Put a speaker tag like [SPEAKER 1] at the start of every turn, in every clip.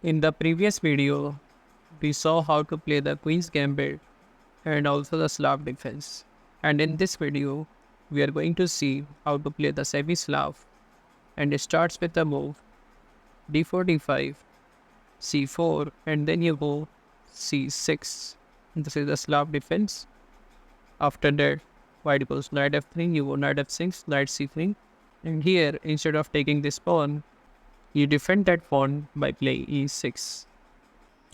[SPEAKER 1] In the previous video, we saw how to play the Queen's Gambit and also the Slav Defense. And in this video, we are going to see how to play the Semi-Slav, and it starts with the move d4, d5, c4, and then you go c6. This is the Slav Defense. After that, white goes knight f3, you go knight f6, knight c3. And here, instead of taking this pawn, you defend that pawn by playing e6.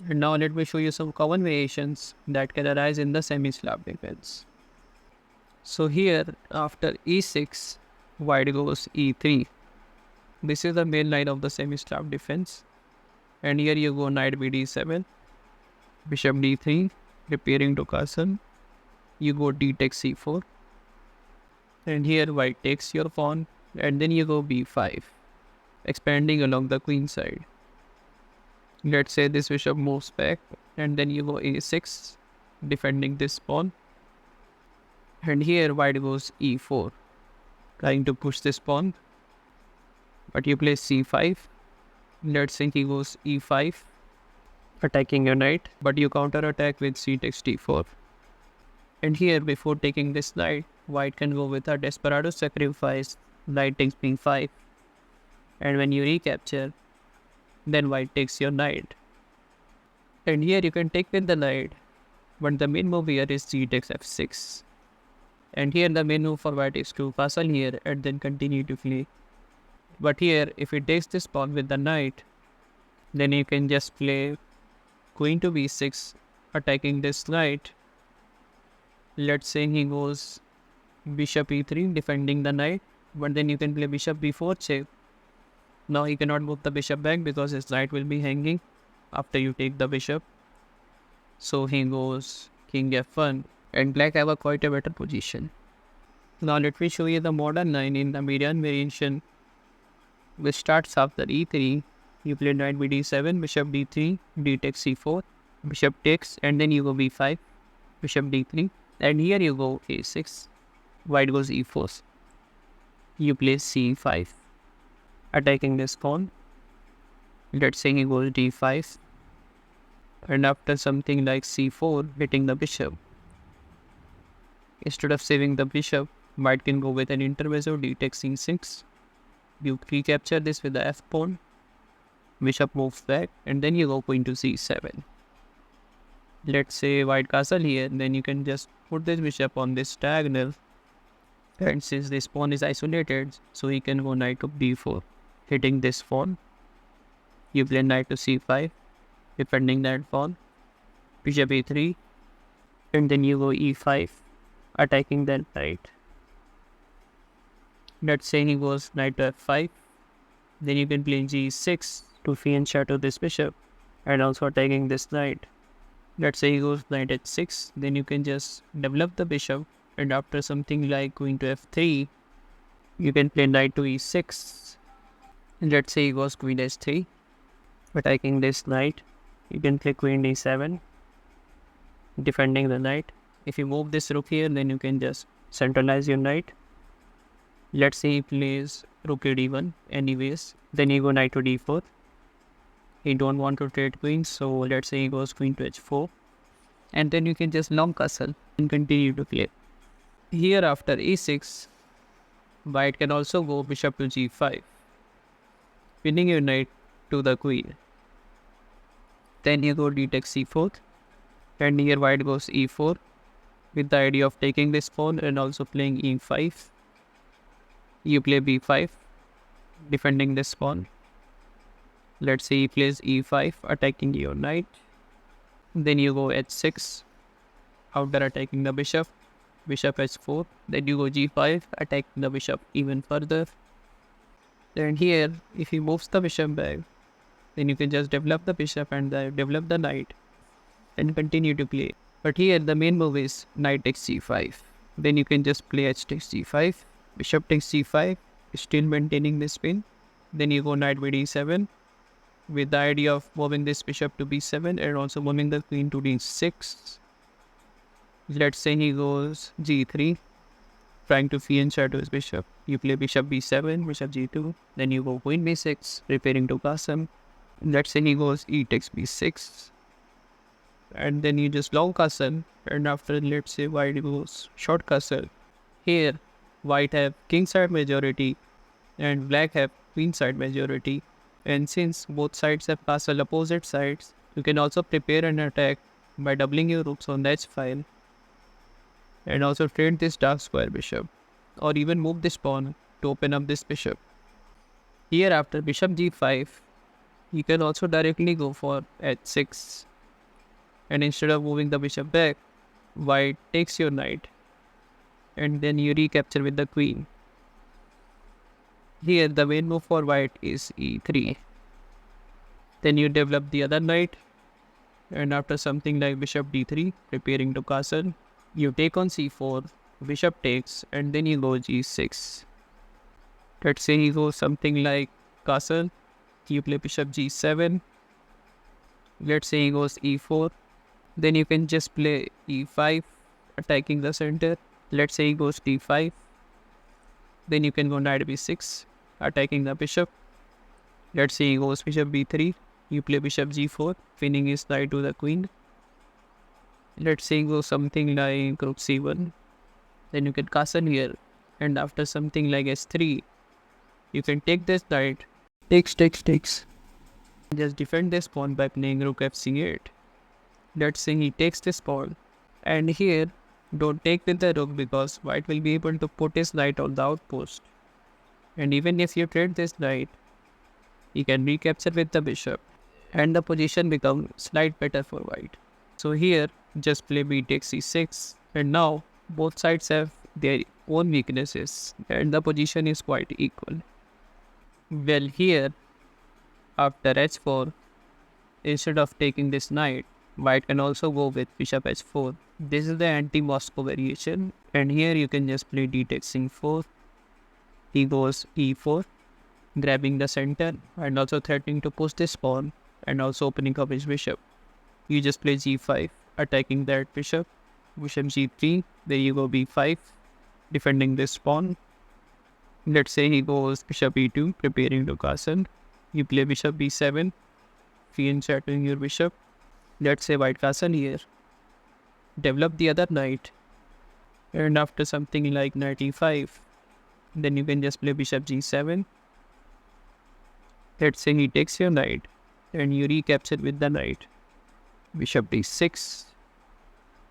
[SPEAKER 1] And now let me show you some common variations that can arise in the Semi-Slav Defense. So here, after e6, white goes e3. This is the main line of the Semi-Slav Defense. And here you go knight bd7, bishop d3, repairing to castle. You go d takes c4. And here white takes your pawn, and then you go b5, expanding along the queen side. Let's say this bishop moves back, and then you go a6, defending this pawn. And here white goes e4, trying to push this pawn. But you play c5. Let's say he goes e5, attacking your knight, but you counter attack with c takes d4. And here, before taking this knight, white can go with a desperado sacrifice, knight takes b5. And when you recapture, then white takes your knight. And here you can take with the knight, but the main move here is c takes f6. And here the main move for white is to castle here and then continue to play. But here, if he takes this pawn with the knight, then you can just play queen to b6, attacking this knight. Let's say he goes bishop e3, defending the knight, but then you can play bishop b4 check. Now he cannot move the bishop back because his knight will be hanging after you take the bishop. So he goes king f1, and black have quite a better position. Now let me show you the modern line in the Meran variation, which starts after e3. You play knight bd7, bishop d3, d takes c4, bishop takes, and then you go b5, bishop d3, and here you go a6, white goes e4. You play c5, attacking this pawn. Let's say he goes d5, and after something like c4, hitting the bishop. Instead of saving the bishop, white can go with an intermezzo, d takes c6. You recapture this with the f pawn, bishop moves back, and then you go queen to c7. Let's say white castle here, then you can just put this bishop on this diagonal, and since this pawn is isolated, so he can go knight to b4, hitting this pawn. You play knight to c5, defending that pawn, bishop a3, and then you go e5, attacking that knight. Let's say he goes knight to f5, then you can play g6 to fianchetto this bishop, and also attacking this knight. Let's say he goes knight h6, then you can just develop the bishop, and after something like queen to f3, you can play knight to e6. And let's say he goes queen h3, attacking this knight. You can play queen d7, defending the knight. If you move this rook here, then you can just centralize your knight. Let's say he plays rook d1 anyways, then you go knight to d4. He don't want to trade queens, so let's say he goes queen to h4, and then you can just long castle and continue to play. Here after e6, white can also go bishop to g5, pinning your knight to the queen. Then you go d takes c4, and here white goes e4 with the idea of taking this pawn and also playing e5. You play b5, defending this pawn. Let's say he plays e5, attacking your knight. Then you go h6, after attacking the bishop, bishop h4. Then you go g5, attacking the bishop even further. Then here, if he moves the bishop back, then you can just develop the bishop and develop the knight and continue to play. But here the main move is knight takes c5. Then you can just play h takes c5, bishop takes c5, still maintaining this pin. Then you go knight bd7 with the idea of moving this bishop to b7 and also moving the queen to d6. Let's say he goes g3, trying to fianchetto his bishop. You play bishop b7, bishop g2, then you go queen b6, preparing to castle. Let's say he goes e takes b6, and then you just long castle, and after let's say white goes short castle. Here white have king side majority and black have queen side majority, and since both sides have castle opposite sides, you can also prepare an attack by doubling your rooks on the h file and also trade this dark square bishop, or even move this pawn to open up this bishop. Here after bishop g5, you can also directly go for h6, and instead of moving the bishop back, white takes your knight and then you recapture with the queen. Here the main move for white is e3. Then you develop the other knight, and after something like bishop d3 preparing to castle, you take on c4, bishop takes, and then you go g6. Let's say he goes something like castle, you play bishop g7. Let's say he goes e4, then you can just play e5 attacking the center. Let's say he goes d5, then you can go knight b6 attacking the bishop. Let's say he goes bishop b3, you play bishop g4 pinning his knight to the queen. Let's say he goes something like rook c1, then you can castle here, and after something like s3, you can take this knight, takes, just defend this pawn by playing rook fc8. Let's say he takes this pawn, and here don't take with the rook because white will be able to put his knight on the outpost, and even if you trade this knight, he can recapture with the bishop and the position becomes slight better for white. So here just play b takes c6, and now both sides have their own weaknesses and the position is quite equal. Well, here after h4, instead of taking this knight, white can also go with bishop h4. This is the anti-Moscow variation, and here you can just play d takes c4. He goes e4, grabbing the center and also threatening to push this pawn and also opening up his bishop. You just play g5, attacking that bishop, bishop g3, there you go b5, defending this pawn. Let's say he goes bishop e2, preparing to castle. You play bishop b7, fianchettoing your bishop. Let's say white castle here. Develop the other knight, and after something like knight e5, then you can just play bishop g7. Let's say he takes your knight, and you recapture with the knight. Bishop d6,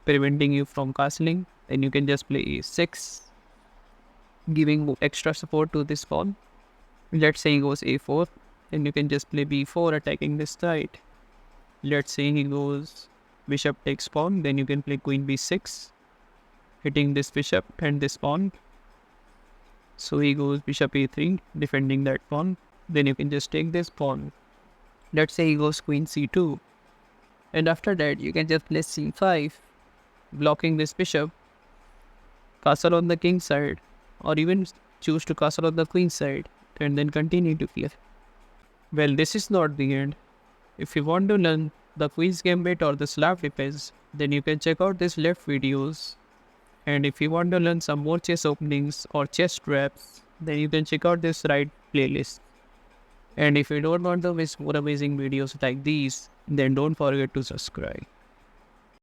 [SPEAKER 1] preventing you from castling. Then you can just play e6, giving extra support to this pawn. Let's say he goes a4, then you can just play b4, attacking this knight. Let's say he goes bishop takes pawn, then you can play queen b6, hitting this bishop and this pawn. So he goes bishop a3, defending that pawn. Then you can just take this pawn. Let's say he goes queen c2, and after that you can just play c5, blocking this bishop, castle on the king side, or even choose to castle on the queen side and then continue to clear. Well, this is not the end. If you want to learn the Queen's Gambit or the Slav Defense, then you can check out these left videos. And if you want to learn some more chess openings or chess traps, then you can check out this right playlist. And if you don't want to miss more amazing videos like these, then don't forget to subscribe.